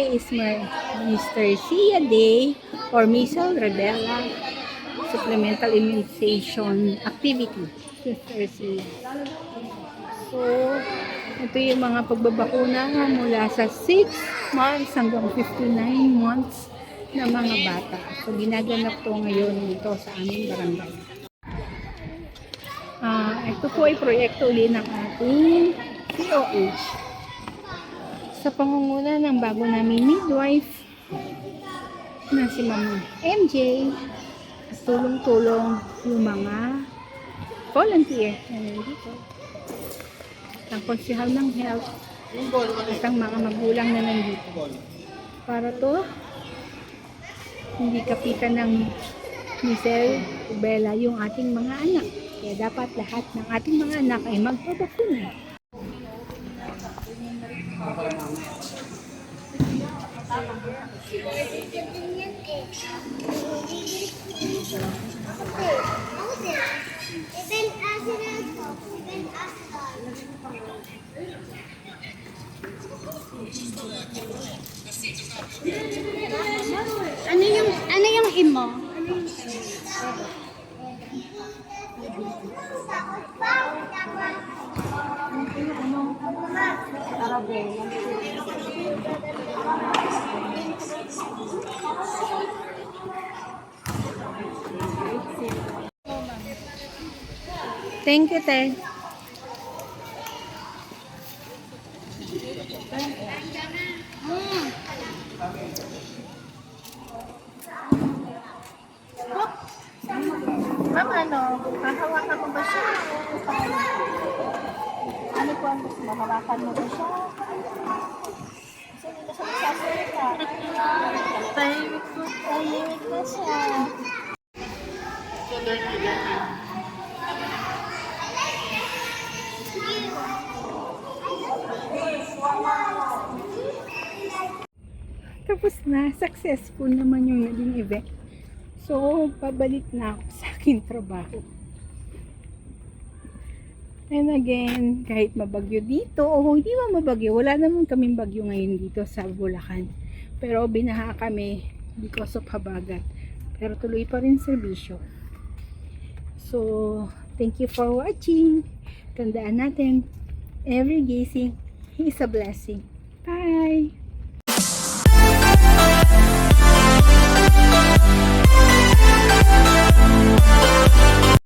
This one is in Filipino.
today is Mr. Sia Day or Measles Rubella Supplemental Immunization Activity. Mr. Sia. So, ito yung mga pagbabakuna mula sa 6 months hanggang 59 months na mga bata. So, ginaganap to ngayon dito sa aming barangay. Ito po ay proyekto uli ng ating COH. Sa pangunguna ng bago namin midwife na si Ma'am MJ, at tulong-tulong yung mga volunteer na nandito. Ang konsehal ng health at ang mga magulang na nandito. Para to, hindi kapitan ng measles rubella yung ating mga anak. Kaya dapat lahat ng ating mga anak ay magpabakuna. Ano yung imo? Thank you, Te. Ma'am, ano? Hahawakan mo ba siya? Ano po ang gusto mo? Hawakan mo ba siya? Kasi hindi na siya nagsasalita. Tahimik na siya. Tapos na, successful naman yung naging event. So, pabalik na ako sa aking trabaho. And again, kahit mabagyo dito, o hindi man mabagyo, wala naman kaming bagyo ngayon dito sa Bulacan. Pero binaha kami because of habagat. Pero tuloy pa rin serbisyo. So, thank you for watching. Tandaan natin, every gising is a blessing. Bye!